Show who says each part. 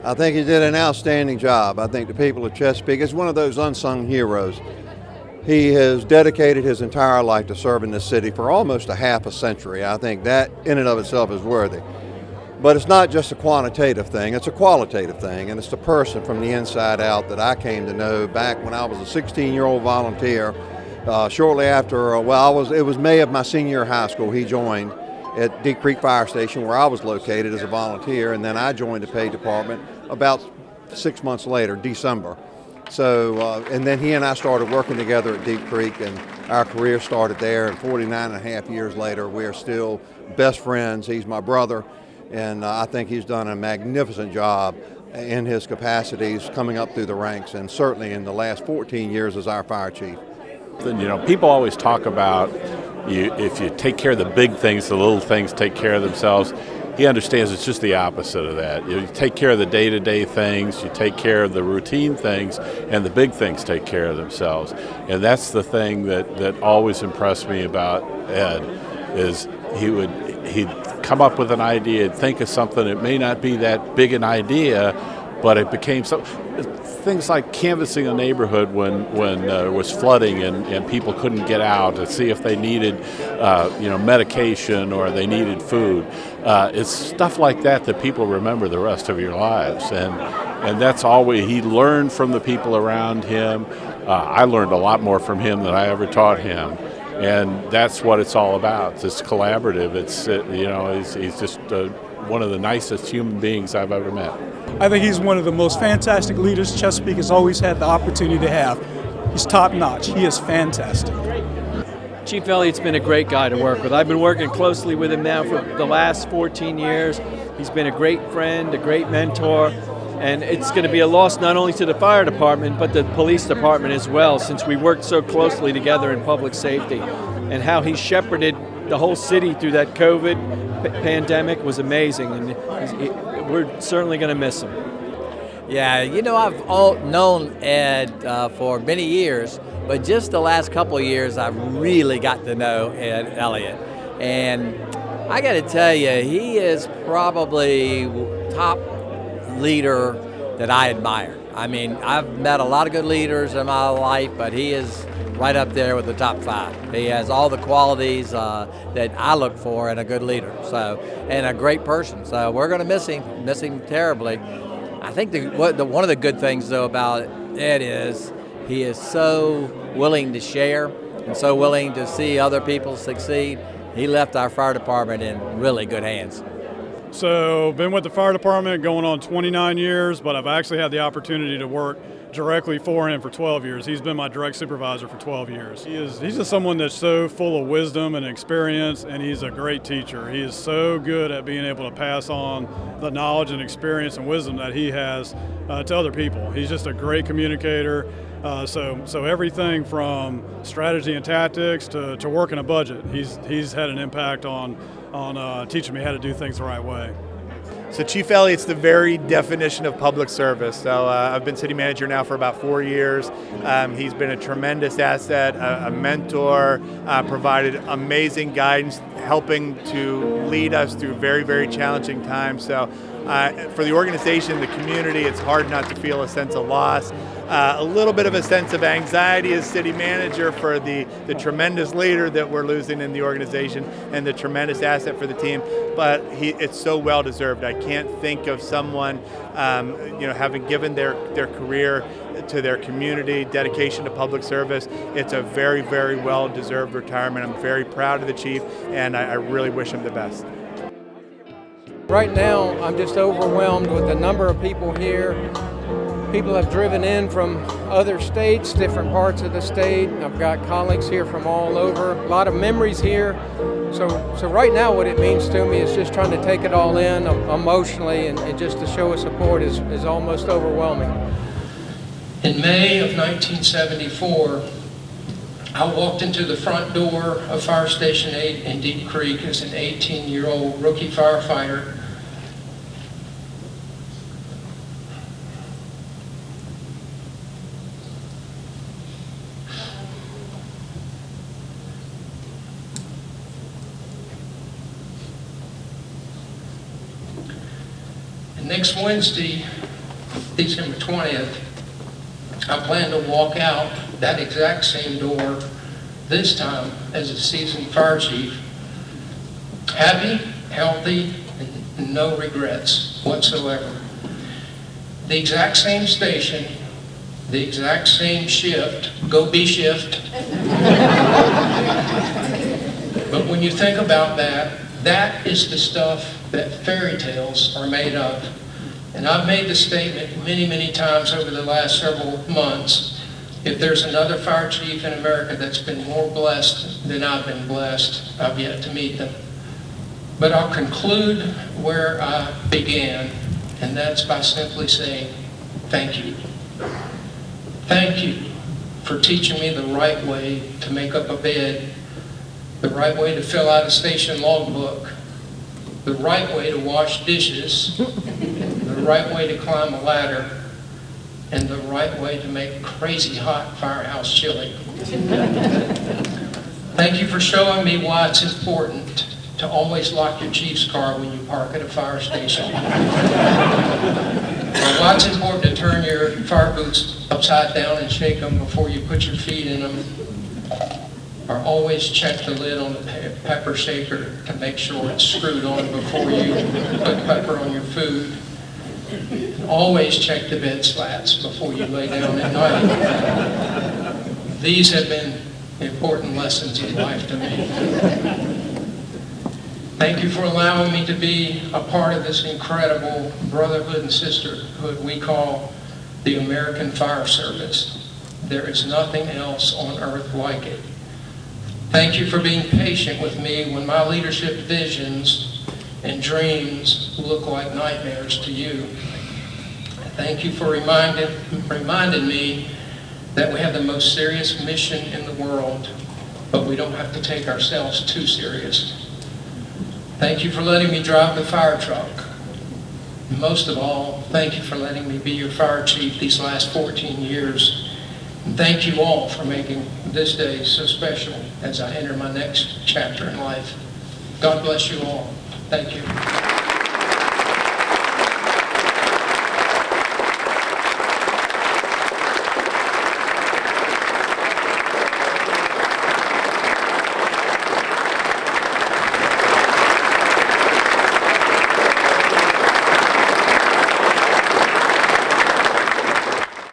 Speaker 1: I think he did an outstanding job. I think the people of Chesapeake is one of those unsung heroes. He has dedicated his entire life to serving this city for almost a half a century. I think that in and of itself is worthy. But it's not just a quantitative thing, it's a qualitative thing, and it's the person from the inside out that I came to know back when I was a 16-year-old volunteer. Shortly after, it was May of my senior year of high school, he joined at Deep Creek Fire Station where I was located as a volunteer, and then I joined the Pay Department about 6 months later, December. So, and then he and I started working together at Deep Creek, and our career started there, and 49 and a half years later, we're still best friends. He's my brother, and I think he's done a magnificent job in his capacities coming up through the ranks, and certainly in the last 14 years as our fire chief.
Speaker 2: You know, people always talk about if you take care of the big things, the little things take care of themselves. He understands it's just the opposite of that. You take care of the day-to-day things, you take care of the routine things, and the big things take care of themselves. And that's the thing that always impressed me about Ed, is he'd come up with an idea, think of something. It may not be that big an idea, but it became something. Things like canvassing a neighborhood when there was flooding and people couldn't get out to see if they needed medication or they needed food. It's stuff like that people remember the rest of your lives, and that's always, he learned from the people around him. I learned a lot more from him than I ever taught him, and that's what it's all about. It's collaborative. He's just one of the nicest human beings I've ever met.
Speaker 3: I think he's one of the most fantastic leaders Chesapeake has always had the opportunity to have. He's top notch. He is fantastic.
Speaker 4: Chief Elliott's been a great guy to work with. I've been working closely with him now for the last 14 years. He's been a great friend, a great mentor, and it's going to be a loss not only to the fire department but the police department as well, since we worked so closely together in public safety. And how he shepherded the whole city through that COVID pandemic was amazing, and we're certainly going to miss him.
Speaker 5: Yeah, I've known Ed for many years, but just the last couple of years I've really got to know Ed Elliott. And I got to tell you, he is probably top leader that I admire. I mean, I've met a lot of good leaders in my life, but he is right up there with the top 5. He has all the qualities that I look for in a good leader, and a great person. So we're going to miss him terribly. I think one of the good things, though, about Ed is he is so willing to share and so willing to see other people succeed. He left our fire department in really good hands.
Speaker 3: So, been with the fire department going on 29 years, but I've actually had the opportunity to work directly for him for 12 years. He's been my direct supervisor for 12 years. He's just someone that's so full of wisdom and experience, and he's a great teacher. He is so good at being able to pass on the knowledge and experience and wisdom that he has to other people. He's just a great communicator. So everything from strategy and tactics to working a budget, he's had an impact on teaching me how to do things the right way.
Speaker 6: So Chief Elliott's the very definition of public service. So I've been city manager now for about 4 years. He's been a tremendous asset, a mentor, provided amazing guidance, helping to lead us through very, very challenging times. So for the organization, the community, it's hard not to feel a sense of loss. A little bit of a sense of anxiety as city manager for the tremendous leader that we're losing in the organization and the tremendous asset for the team, but it's so well deserved. I can't think of someone, having given their career to their community, dedication to public service. It's a very, very well deserved retirement. I'm very proud of the chief, and I really wish him the best.
Speaker 7: Right now, I'm just overwhelmed with the number of people here. People have driven in from other states, different parts of the state. I've got colleagues here from all over, a lot of memories here. So right now what it means to me is just trying to take it all in emotionally, and just to show us support is almost overwhelming.
Speaker 8: In May of 1974, I walked into the front door of Fire Station 8 in Deep Creek as an 18-year-old rookie firefighter. Next Wednesday December 20th, I plan to walk out that exact same door, this time as a seasoned fire chief, happy, healthy, and no regrets whatsoever. The exact same station, the exact same shift, go B shift. But when you think about that, that is the stuff that fairy tales are made of. And I've made the statement many, many times over the last several months, if there's another fire chief in America that's been more blessed than I've been blessed, I've yet to meet them. But I'll conclude where I began, and that's by simply saying, thank you. Thank you for teaching me the right way to make up a bed, the right way to fill out a station logbook, the right way to wash dishes, the right way to climb a ladder, and the right way to make crazy hot firehouse chili. Thank you for showing me why it's important to always lock your chief's car when you park at a fire station. Or why it's important to turn your fire boots upside down and shake them before you put your feet in them. Or always check the lid on the pepper shaker to make sure it's screwed on before you put pepper on your food. And always check the bed slats before you lay down at night. These have been important lessons of life to me. Thank you for allowing me to be a part of this incredible brotherhood and sisterhood we call the American Fire Service. There is nothing else on earth like it. Thank you for being patient with me when my leadership visions and dreams look like nightmares to you. Thank you for reminding me that we have the most serious mission in the world, but we don't have to take ourselves too serious. Thank you for letting me drive the fire truck. And most of all, thank you for letting me be your fire chief these last 14 years. And thank you all for making this day so special as I enter my next chapter in life. God bless you all. Thank you.